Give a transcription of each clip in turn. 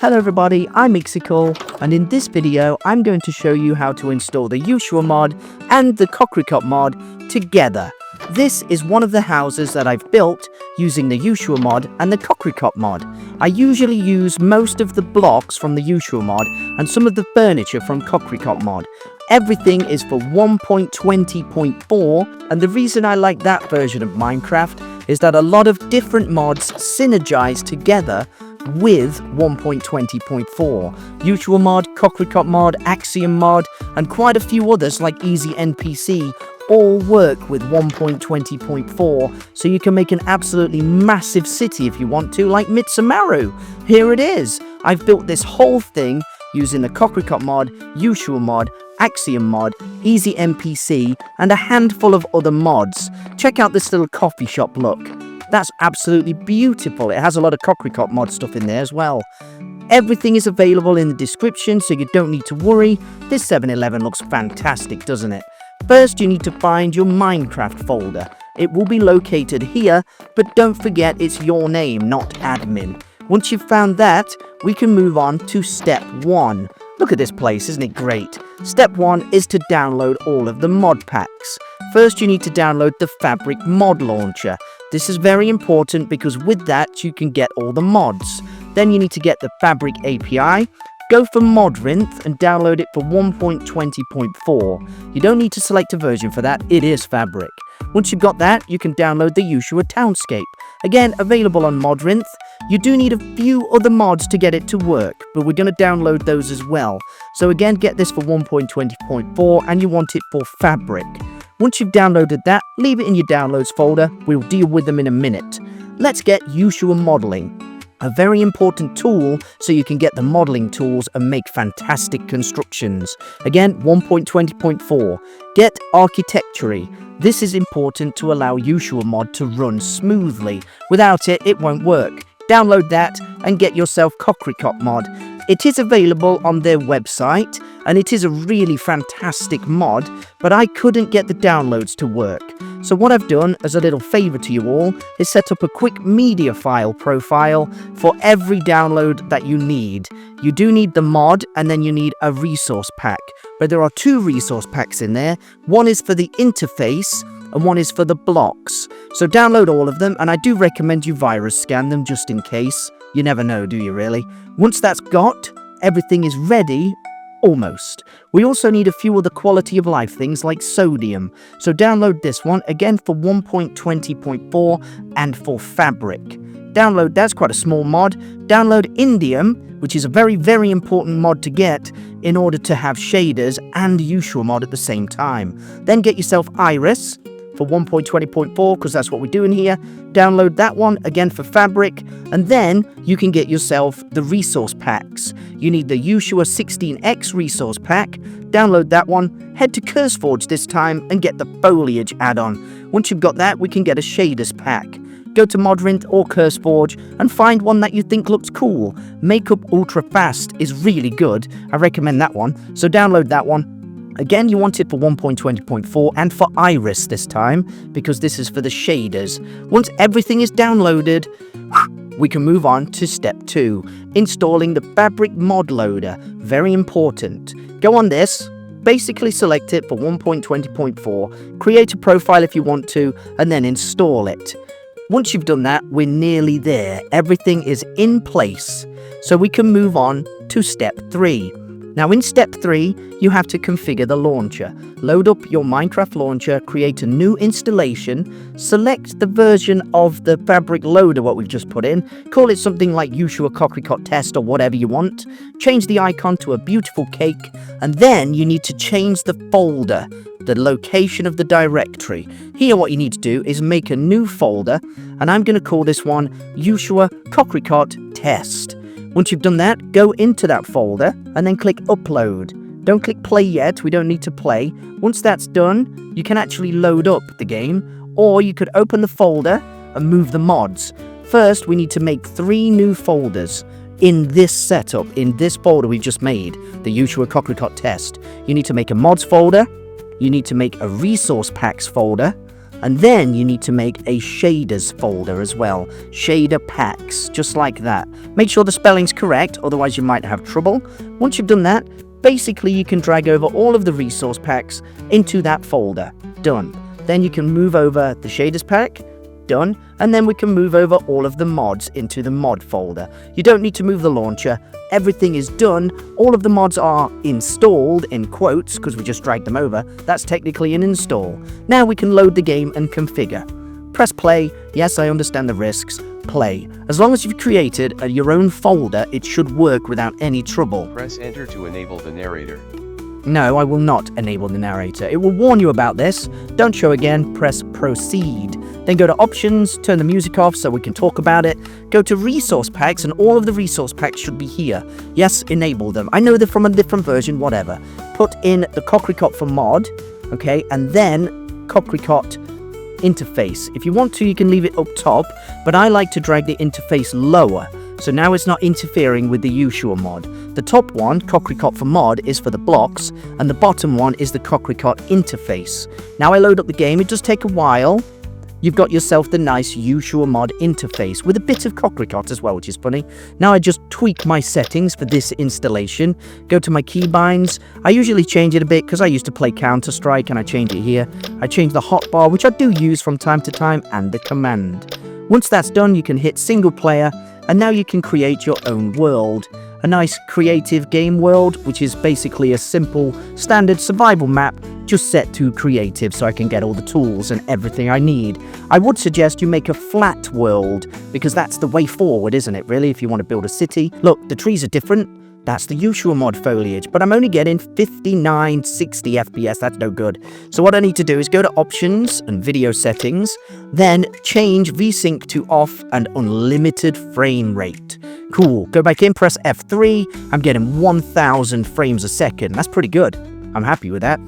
Hello everybody, I'm Cocricot, and in this video I'm going to show you how to install the Yuushya mod and the Cocricot mod together. This is one of the houses that I've built using the Yuushya mod and the Cocricot mod. I usually use most of the blocks from the Yuushya mod and some of the furniture from Cocricot mod. Everything is for 1.20.4, and the reason I like that version of Minecraft is that a lot of different mods synergize together with 1.20.4. Yuushya mod, Cocricot mod, Axiom mod, and quite a few others like Easy NPC all work with 1.20.4, so you can make an absolutely massive city if you want to, like Mitsamaru. Here it is. I've built this whole thing using the Cocricot mod, Yuushya mod, Axiom mod, Easy NPC, and a handful of other mods. Check out this little coffee shop look. That's absolutely beautiful. It has a lot of Cocricot mod stuff in there as well. Everything is available in the description, so you don't need to worry. This 7-Eleven looks fantastic, doesn't it? First, you need to find your Minecraft folder. It will be located here, but don't forget it's your name, not admin. Once you've found that, we can move on to step 1. Look at this place, isn't it great? Step 1 is to download all of the mod packs. First, you need to download the Fabric mod launcher. This is very important because with that, you can get all the mods. Then you need to get the Fabric API. Go for Modrinth and download it for 1.20.4. You don't need to select a version for that, it is Fabric. Once you've got that, you can download the Yuushya Townscape. Again, available on Modrinth. You do need a few other mods to get it to work, but we're going to download those as well. So again, get this for 1.20.4 and you want it for Fabric. Once you've downloaded that, leave it in your downloads folder. We'll deal with them in a minute. Let's get Yuushya modeling. A very important tool so you can get the modeling tools and make fantastic constructions. Again, 1.20.4. Get Architecture. This is important to allow Yuushya mod to run smoothly. Without it, it won't work. Download that and get yourself Cocricot mod. It is available on their website and it is a really fantastic mod, but I couldn't get the downloads to work. So what I've done as a little favor to you all is set up a quick media file profile for every download that you need. You do need the mod and then you need a resource pack, but there are 2 resource packs in there. One is for the interface and one is for the blocks. So download all of them, and I do recommend you virus scan them just in case. You never know, do you really? Once that's got, everything is ready. Almost. We also need a few other quality of life things like sodium. So download this one, again for 1.20.4 and for Fabric. Download, that's quite a small mod. Download Indium, which is a very, very important mod to get in order to have shaders and Yuushya mod at the same time. Then get yourself Iris for 1.20.4 because that's what we're doing here. Download that one again for Fabric, and then you can get yourself the resource packs. You need the Yuushya 16x resource pack. Download that one, head to CurseForge this time and get the foliage add-on. Once you've got that, we can get a shaders pack. Go to Modrinth or CurseForge and find one that you think looks cool. Makeup Ultra Fast is really good. I recommend that one, so download that one. Again, you want it for 1.20.4 and for Iris this time, because this is for the shaders. Once everything is downloaded, we can move on to step 2, installing the Fabric mod loader. Very important. Go on this, basically select it for 1.20.4, create a profile if you want to, and then install it. Once you've done that, we're nearly there. Everything is in place, so we can move on to step 3. Now in step 3, you have to configure the launcher. Load up your Minecraft launcher, create a new installation, select the version of the Fabric loader what we've just put in, call it something like Yuushya Cocricot test or whatever you want, change the icon to a beautiful cake, and then you need to change the folder, the location of the directory. Here what you need to do is make a new folder, and I'm going to call this one Yuushya Cocricot test. Once you've done that, go into that folder and then click upload. Don't click play yet, we don't need to play. Once that's done, you can actually load up the game, or you could open the folder and move the mods. First, we need to make 3 new folders in this setup, in this folder we've just made, the Yuushya Cocricot test. You need to make a mods folder, you need to make a resource packs folder, And then you need to make a shaders folder as well. Shader packs, just like that. Make sure the spelling's correct, otherwise you might have trouble. Once you've done that, basically you can drag over all of the resource packs into that folder. Done. Then you can move over the shaders pack. Done. And then we can move over all of the mods into the mod folder. You don't need to move the launcher. Everything is done. All of the mods are installed, in quotes, because we just dragged them over. That's technically an install. Now we can load the game and configure. Press play. Yes, I understand the risks. Play. As long as you've created your own folder, it should work without any trouble. Press enter to enable the narrator. No, I will not enable the narrator. It will warn you about this. Don't show again. Press proceed. Then go to options, turn the music off so we can talk about it. Go to resource packs, and all of the resource packs should be here. Yes, enable them. I know they're from a different version, whatever. Put in the Cocricot for mod, okay, and then Cocricot interface. If you want to, you can leave it up top, but I like to drag the interface lower. So now it's not interfering with the Yuushya mod. The top one, Cocricot for mod, is for the blocks, and the bottom one is the Cocricot interface. Now I load up the game. It does take a while. You've got yourself the nice Yuushya mod interface with a bit of Cocricot as well, which is funny. Now I just tweak my settings for this installation. Go to my keybinds. I usually change it a bit because I used to play Counter-Strike and I change it here. I change the hotbar, which I do use from time to time, and the command. Once that's done, you can hit single player, and now you can create your own world. A nice creative game world, which is basically a simple standard survival map just set to creative so I can get all the tools and everything I need. I would suggest you make a flat world because that's the way forward, isn't it, really, if you want to build a city. Look, the trees are different. That's the Yuushya mod foliage, but I'm only getting 59, 60 FPS. That's no good. So what I need to do is go to options and video settings, then change VSync to off and unlimited frame rate. Cool. Go back in, press F3. I'm getting 1000 frames a second. That's pretty good. I'm happy with that.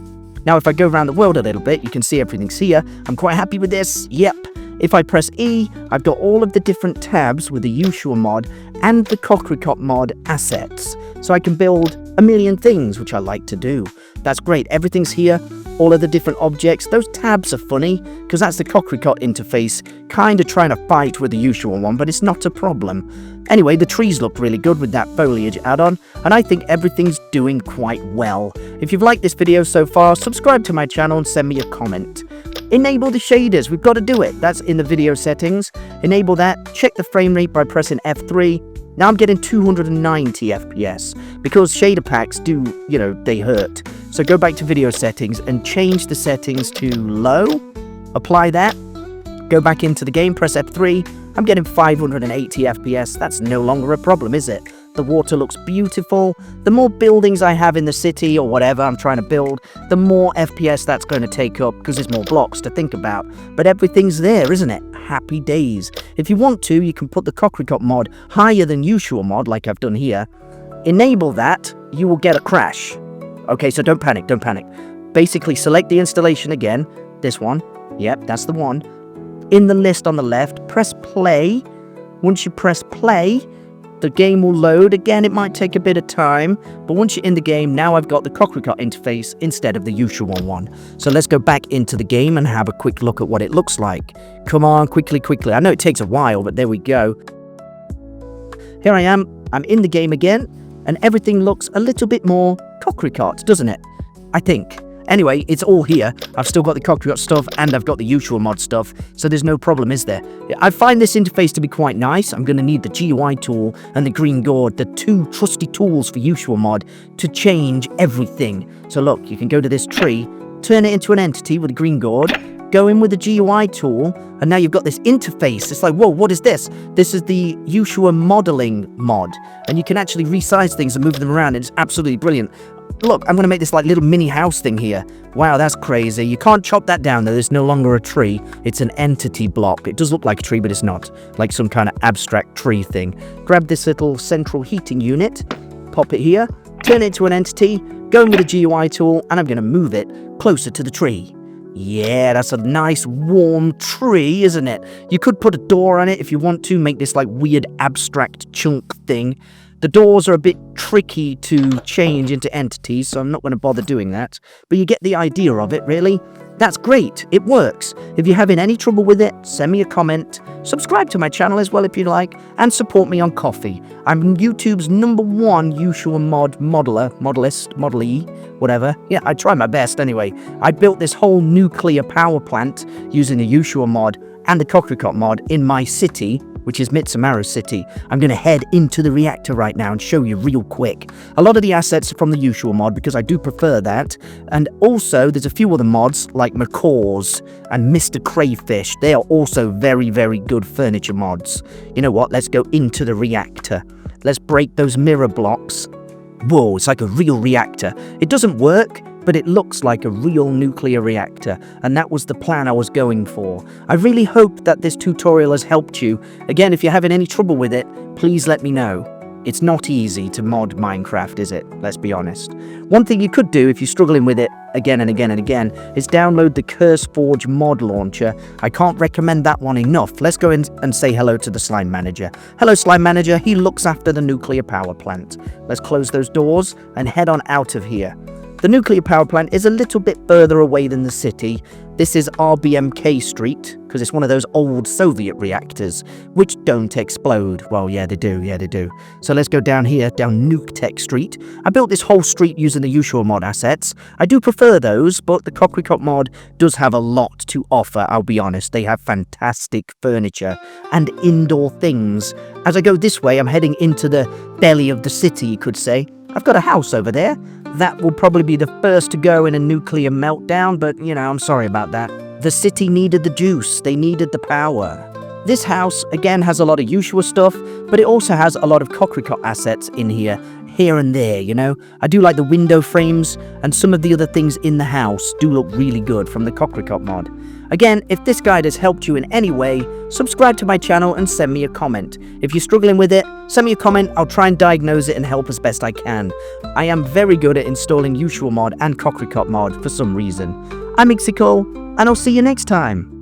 Now, if I go around the world a little bit, you can see everything's here. I'm quite happy with this. Yep. If I press E, I've got all of the different tabs with the Yuushya mod and the Cocricot mod assets. So I can build a million things, which I like to do. That's great. Everything's here. All of the different objects. Those tabs are funny because that's the Cocricot interface kind of trying to fight with the Yuushya one, but it's not a problem. Anyway, the trees look really good with that foliage add-on, and I think everything's doing quite well. If you've liked this video so far, subscribe to my channel and send me a comment. Enable the shaders. We've got to do it. That's in the video settings. Enable that. Check the frame rate by pressing F3. Now I'm getting 290 FPS because shader packs do, they hurt. So go back to video settings and change the settings to low. Apply that. Go back into the game, press F3. I'm getting 580 FPS. That's no longer a problem, is it? The water looks beautiful. The more buildings I have in the city or whatever I'm trying to build, the more FPS that's going to take up because there's more blocks to think about. But everything's there, isn't it? Happy days. If you want to, you can put the Cocricot mod higher than Yuushya mod like I've done here. Enable that, you will get a crash. Okay, so don't panic, don't panic. Basically, select the installation again. This one. Yep, that's the one. In the list on the left, press play. Once you press play, the game will load. Again, it might take a bit of time, but once you're in the game, now I've got the Cocricot interface instead of the Yuushya one. So let's go back into the game and have a quick look at what it looks like. Come on, quickly, quickly. I know it takes a while, but there we go. Here I am. I'm in the game again, and everything looks a little bit more Cocricot, doesn't it? I think. Anyway, it's all here. I've still got the Cocricot stuff and I've got the Yuushya mod stuff, so there's no problem, is there? I find this interface to be quite nice. I'm going to need the GUI tool and the green gourd, the two trusty tools for Yuushya mod, to change everything. So look, you can go to this tree, turn it into an entity with a green gourd, go in with the GUI tool, and now you've got this interface. It's like, whoa, what is this? This is the Yuushya modeling mod, and you can actually resize things and move them around. It's absolutely brilliant. Look, I'm going to make this like little mini house thing here. Wow, that's crazy. You can't chop that down though. There's no longer a tree. It's an entity block. It does look like a tree, but it's not. Like some kind of abstract tree thing. Grab this little central heating unit, pop it here, turn it into an entity, go in with the GUI tool, and I'm going to move it closer to the tree. Yeah, that's a nice warm tree, isn't it? You could put a door on it if you want to, make this like weird abstract chunk thing. The doors are a bit tricky to change into entities, so I'm not going to bother doing that. But you get the idea of it, really. That's great, it works. If you're having any trouble with it, send me a comment, subscribe to my channel as well if you like, and support me on Ko-fi. I'm YouTube's #1 Yuushya modellee, whatever. Yeah, I try my best anyway. I built this whole nuclear power plant using the Yuushya mod and the Cocricot mod in my city, which is Mitsumaru City. I'm going to head into the reactor right now and show you real quick. A lot of the assets are from the Yuushya mod because I do prefer that. And also, there's a few other mods like Macaws and Mr. Crayfish. They are also very, very good furniture mods. You know what? Let's go into the reactor. Let's break those mirror blocks. Whoa, it's like a real reactor. It doesn't work, but it looks like a real nuclear reactor, and that was the plan I was going for. I really hope that this tutorial has helped you. Again, if you're having any trouble with it, please let me know. It's not easy to mod Minecraft, is it? Let's be honest. One thing you could do if you're struggling with it again and again and again is download the CurseForge mod launcher. I can't recommend that one enough. Let's go in and say hello to the slime manager. Hello, slime manager. He looks after the nuclear power plant. Let's close those doors and head on out of here. The nuclear power plant is a little bit further away than the city. This is RBMK Street, because it's one of those old Soviet reactors, which don't explode. Well, yeah, they do. So let's go down here, down NukeTech Street. I built this whole street using the Yuushya mod assets. I do prefer those, but the Cocricot mod does have a lot to offer, I'll be honest. They have fantastic furniture and indoor things. As I go this way, I'm heading into the belly of the city, you could say. I've got a house over there. That will probably be the first to go in a nuclear meltdown, but, you know, I'm sorry about that. The city needed the juice. They needed the power. This house, again, has a lot of Yuushya stuff, but it also has a lot of Cocricot assets in here and there, you know? I do like the window frames, and some of the other things in the house do look really good from the Cocricot mod. Again, if this guide has helped you in any way, subscribe to my channel and send me a comment. If you're struggling with it, send me a comment. I'll try and diagnose it and help as best I can. I am very good at installing Yuushya mod and Cocricot mod for some reason. I'm Cocricot, and I'll see you next time.